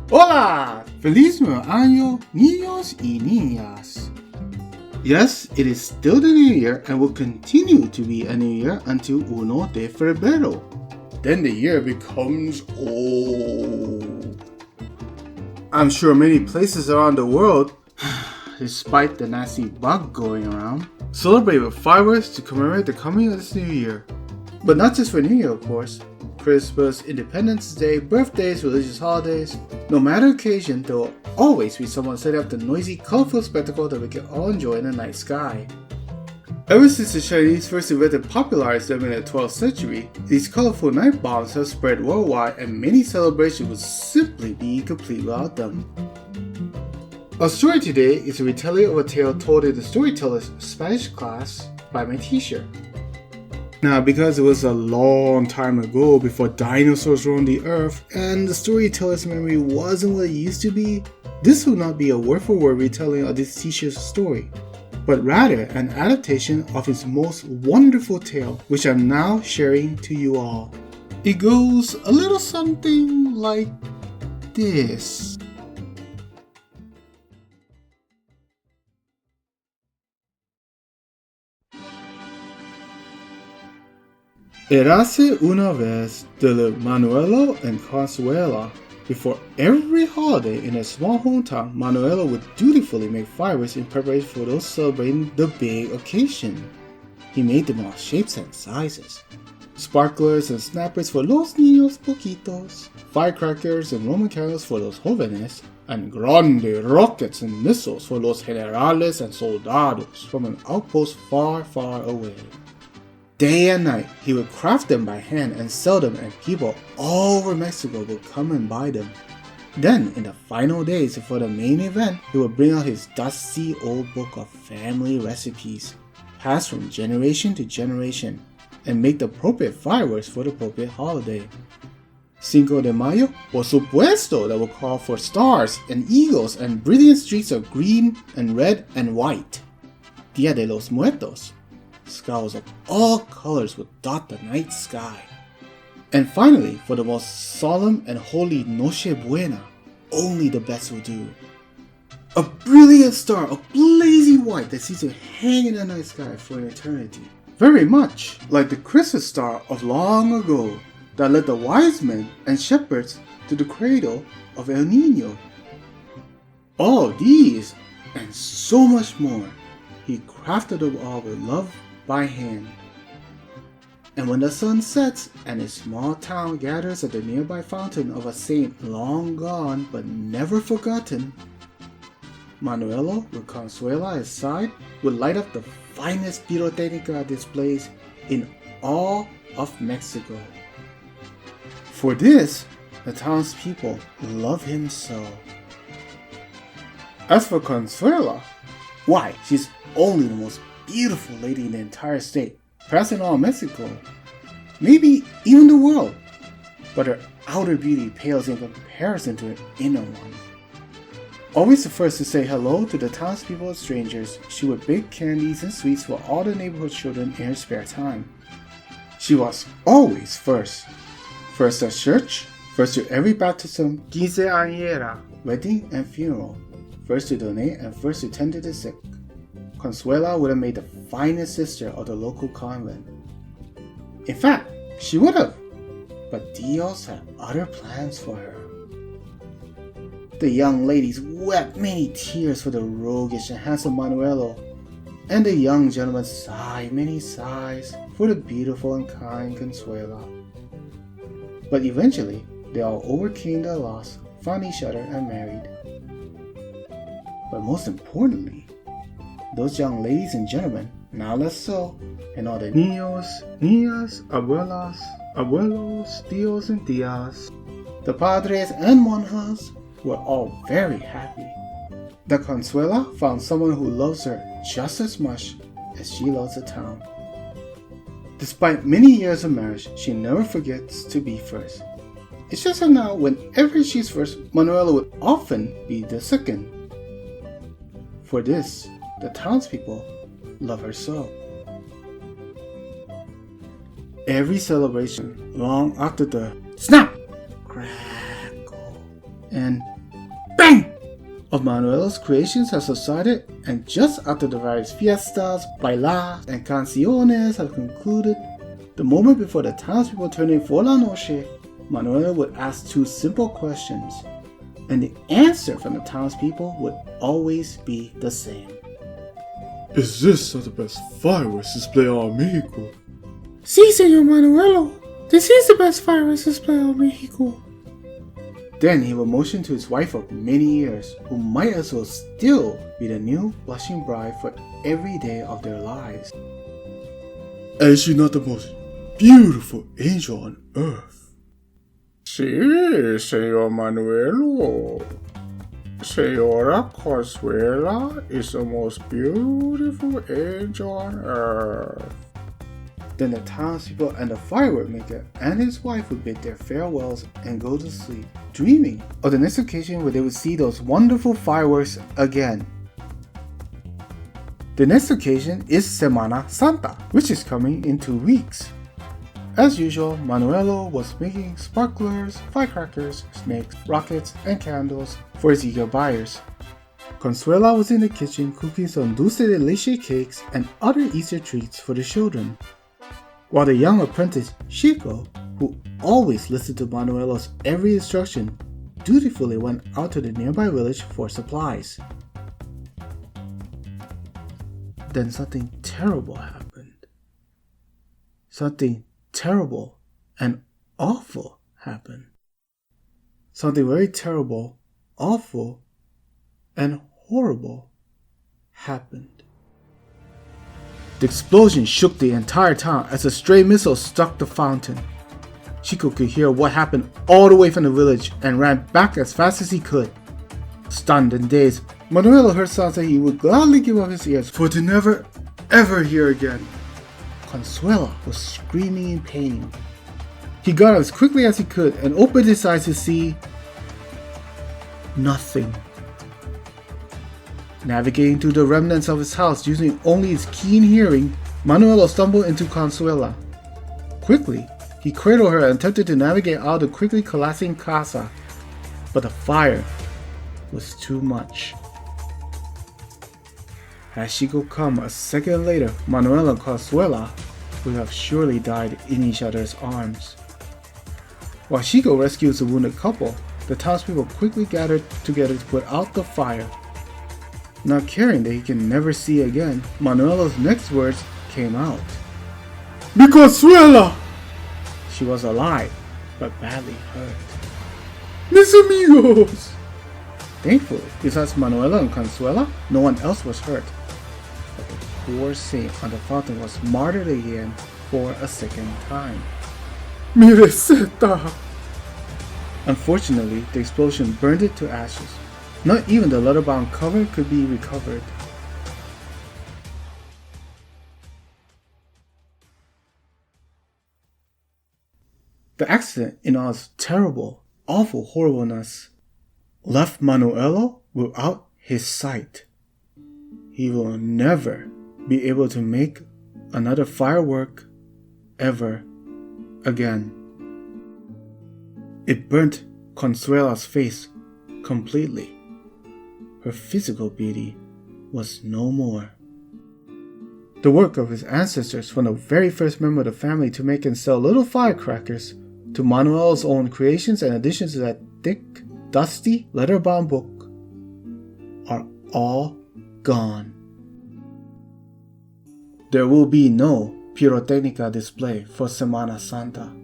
Hola! Feliz nuevo año, niños y niñas. Yes, it is still the new year and will continue to be a new year until 1 de febrero. Then the year becomes old. I'm sure many places around the world, despite the nasty bug going around, celebrate with fireworks to commemorate the coming of this new year. But not just for New Year, of course. Christmas, Independence Day, birthdays, religious holidays. No matter occasion, there will always be someone setting up the noisy, colorful spectacle that we can all enjoy in the night sky. Ever since the Chinese first invented and popularized them in the 12th century, these colorful night bombs have spread worldwide and many celebrations would simply be incomplete without them. Our story today is a retelling of a tale told in the storyteller's Spanish class by my teacher. Now, because it was a long time ago before dinosaurs roamed the earth and the storyteller's memory wasn't what it used to be, this will not be a word-for-word retelling of this teacher's story, but rather an adaptation of his most wonderful tale, which I'm now sharing to you all. It goes a little something like this. Érase una vez de Manuelo and Consuela. Before every holiday in a small hometown, Manuelo would dutifully make fireworks in preparation for those celebrating the big occasion. He made them all shapes and sizes. Sparklers and snappers for los niños poquitos, firecrackers and Roman candles for los jóvenes, and grande rockets and missiles for los generales and soldados from an outpost far, far away. Day and night, he would craft them by hand and sell them, and people all over Mexico would come and buy them. Then, in the final days before the main event, he would bring out his dusty old book of family recipes, passed from generation to generation, and make the appropriate fireworks for the appropriate holiday. Cinco de Mayo, por supuesto, that would call for stars and eagles and brilliant streaks of green and red and white. Dia de los Muertos, skulls of all colors would dot the night sky. And finally, for the most solemn and holy Noche Buena, only the best will do. A brilliant star of blazing white that seems to hang in the night sky for an eternity. Very much like the Christmas star of long ago that led the wise men and shepherds to the cradle of El Niño. All these, and so much more, he crafted them all with love by hand. And when the sun sets and a small town gathers at the nearby fountain of a saint long gone but never forgotten, Manuelo, with Consuela at his side, would light up the finest pirotecnica displays in all of Mexico. For this, the townspeople love him so. As for Consuela, why, she's only the most beautiful lady in the entire state, perhaps in all Mexico, maybe even the world, but her outer beauty pales in comparison to her inner one. Always the first to say hello to the townspeople and strangers, she would bake candies and sweets for all the neighborhood children in her spare time. She was always first. First at church, first to every baptism, quinceañera, wedding and funeral, first to donate and first to tend to the sick. Consuela would have made the finest sister of the local convent. In fact, she would have, but Dios had other plans for her. The young ladies wept many tears for the roguish and handsome Manuelo, and the young gentlemen sighed many sighs for the beautiful and kind Consuela. But eventually, they all overcame their loss, found each other, and married. But most importantly, those young ladies and gentlemen, now less so, and all the niños, niñas, abuelas, abuelos, tíos and tías, the padres and monjas, were all very happy that Consuela found someone who loves her just as much as she loves the town. Despite many years of marriage, she never forgets to be first. It's just that now, whenever she's first, Manuela would often be the second. For this, the townspeople love her so. Every celebration, long after the snap, crackle, and of Manuela's creations have subsided, and just after the various fiestas, bailas, and canciones have concluded, the moment before the townspeople turn in for la noche, Manuela would ask two simple questions, and the answer from the townspeople would always be the same. Is this the best fireworks display on Mexico? Sí, Señor Manuelo. This is the best fireworks display on Mexico. Then he would motion to his wife of many years, who might as well still be the new blushing bride for every day of their lives. Is she not the most beautiful angel on earth? Sí, Señor Manuelo. Señora Consuela is the most beautiful angel on earth. Then the townspeople and the firework maker and his wife would bid their farewells and go to sleep, dreaming of the next occasion where they would see those wonderful fireworks again. The next occasion is Semana Santa, which is coming in 2 weeks. As usual, Manuelo was making sparklers, firecrackers, snakes, rockets, and candles for his eager buyers. Consuela was in the kitchen cooking some dulce de leche cakes and other Easter treats for the children, while the young apprentice Chico, who always listened to Manuelo's every instruction, dutifully went out to the nearby village for supplies. Then something terrible happened. Something terrible and awful happened. Something very terrible, awful, and horrible happened. The explosion shook the entire town as a stray missile struck the fountain. Chico could hear what happened all the way from the village and ran back as fast as he could. Stunned and dazed, Manuelo heard sounds that he would gladly give up his ears for to never ever hear again. Consuela was screaming in pain. He got up as quickly as he could and opened his eyes to see nothing. Navigating through the remnants of his house using only his keen hearing, Manuelo stumbled into Consuela. Quickly, he cradled her and attempted to navigate out of the quickly collapsing casa, but the fire was too much. Had Chico come a second later, Manuela and Consuela would have surely died in each other's arms. While Chico rescues the wounded couple, the townspeople quickly gathered together to put out the fire. Not caring that he can never see again, Manuela's next words came out. Mi Consuela! She was alive, but badly hurt. Mis amigos! Thankfully, besides Manuela and Consuela, no one else was hurt. But the poor saint on the fountain was martyred again for a second time. Mi receta! Unfortunately, the explosion burned it to ashes. Not even the leather-bound cover could be recovered. The accident, in all its terrible, awful horribleness, left Manuelo without his sight. He will never be able to make another firework ever again. It burnt Consuela's face completely. Her physical beauty was no more. The work of his ancestors, from the very first member of the family to make and sell little firecrackers, to Manuel's own creations and additions to that thick, dusty, leather-bound book, are all gone. There will be no pyrotechnica display for Semana Santa.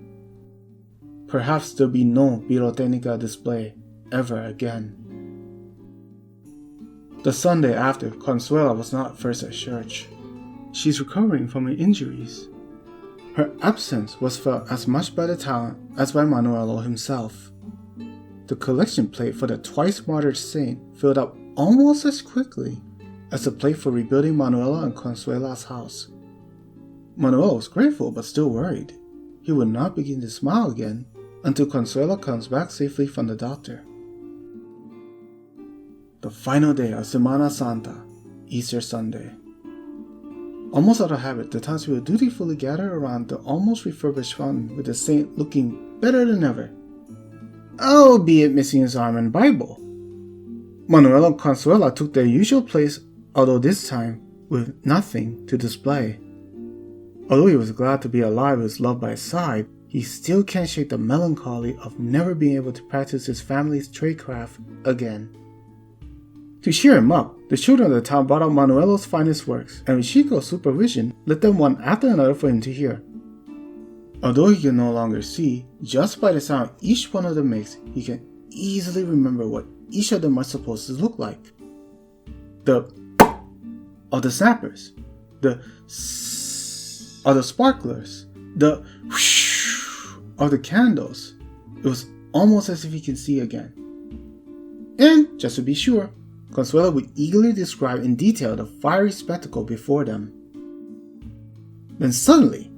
Perhaps there'll be no pyrotechnica display ever again. The Sunday after, Consuela was not first at church. She's recovering from her injuries. Her absence was felt as much by the town as by Manuelo himself. The collection plate for the twice martyred saint filled up almost as quickly as the plate for rebuilding Manuela and Consuela's house. Manuel was grateful but still worried. He would not begin to smile again until Consuela comes back safely from the doctor. The final day of Semana Santa, Easter Sunday. Almost out of habit, the townspeople dutifully gather around the almost refurbished fountain with the saint looking better than ever, albeit missing his arm and Bible. Manuel and Consuela took their usual place, although this time with nothing to display. Although he was glad to be alive with his love by his side, he still can't shake the melancholy of never being able to practice his family's tradecraft again. To cheer him up, the children of the town brought out Manuelo's finest works, and with Chico's supervision, lit them one after another for him to hear. Although he can no longer see, just by the sound each one of them makes, he can easily remember what each of them are supposed to look like. The of the snappers, the of the sparklers, the whoosh of the candles. It was almost as if he can see again. And, just to be sure, Consuela would eagerly describe in detail the fiery spectacle before them. Then suddenly,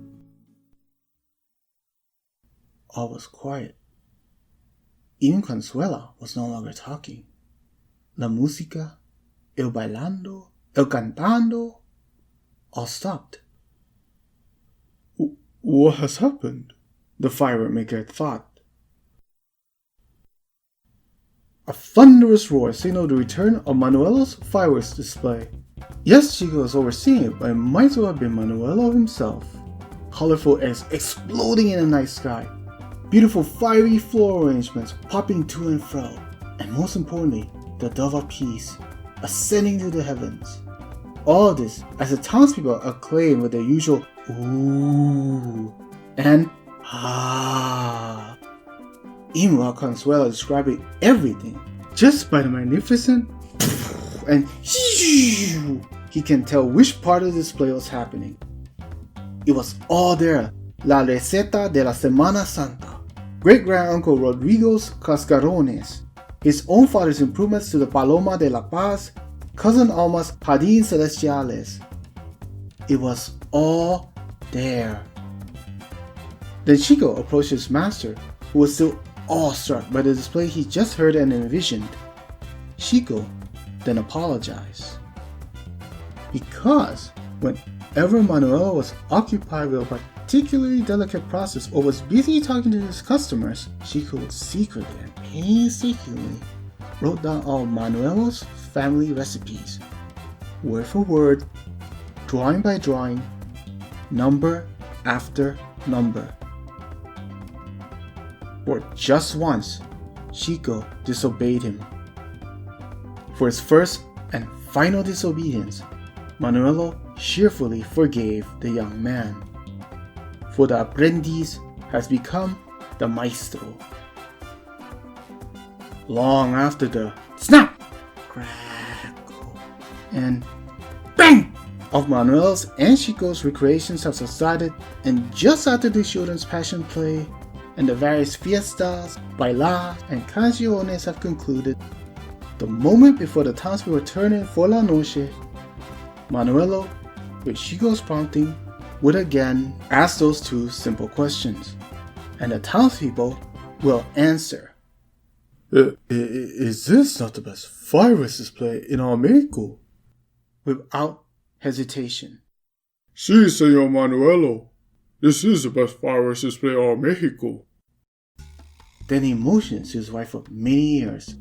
all was quiet. Even Consuela was no longer talking. La música, el bailando, el cantando, all stopped. What has happened? The firework maker thought. A thunderous roar signaled the return of Manuelo's fireworks display. Yes, Chico was overseeing it, but it might as well have been Manuelo himself. Colorful eggs exploding in the night sky. Beautiful fiery floral arrangements popping to and fro. And most importantly, the dove of peace ascending to the heavens. All of this as the townspeople acclaim with their usual ooh and ah. Even while Consuela describing everything, just by the magnificent and he can tell which part of the display was happening. It was all there. La receta de la Semana Santa. Great-Grand-Uncle Rodrigo's cascarones. His own father's improvements to the Paloma de la Paz. Cousin Alma's Jardines Celestiales. It was all there. Then Chico approached his master, who was still awestruck by the display he just heard and envisioned. Chico then apologized. Because whenever Manuel was occupied with a particularly delicate process or was busy talking to his customers, Chico would secretly and painstakingly wrote down all Manuelo's family recipes, word for word, drawing by drawing, number after number. For just once, Chico disobeyed him. For his first and final disobedience, Manuelo cheerfully forgave the young man. For the aprendiz has become the maestro. Long after the snap, crackle, and bang of Manuel's and Chico's recreations have subsided, and just after the children's passion play and the various fiestas, bailas, and canciones have concluded, the moment before the townspeople turn in for la noche, Manuelo, with Chico's prompting, would again ask those two simple questions, and the townspeople will answer. Is this not the best fireworks display in all Mexico? Without hesitation. Sí, Señor Manuelo. This is the best fireworks display in all Mexico. Then he motions to his wife of many years,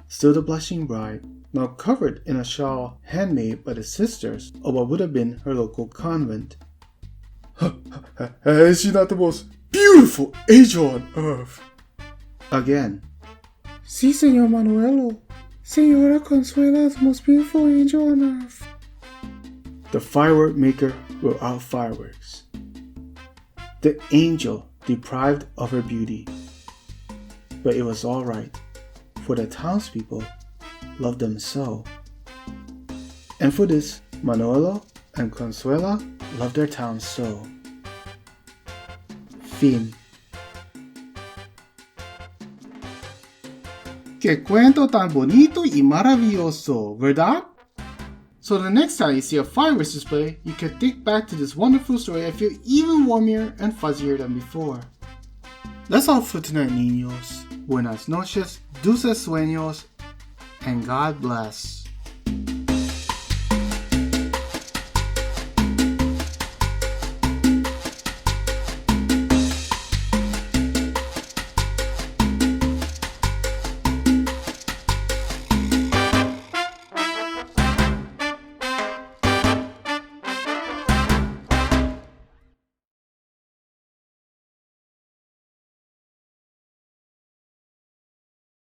still the blushing bride, now covered in a shawl handmade by the sisters of what would have been her local convent. Is she not the most beautiful angel on earth? Again. Sí, Señor Manuelo. Señora Consuela is the most beautiful angel on earth. The firework maker will out fireworks. The angel deprived of her beauty. But it was all right, for the townspeople loved them so. And for this, Manuelo and Consuela loved their town so. Fin. ¡Qué cuento tan bonito y maravilloso, ¿verdad? So the next time you see a fireworks display, you can think back to this wonderful story and feel even warmer and fuzzier than before. That's all for tonight, niños. Buenas noches, dulces sueños, and God bless.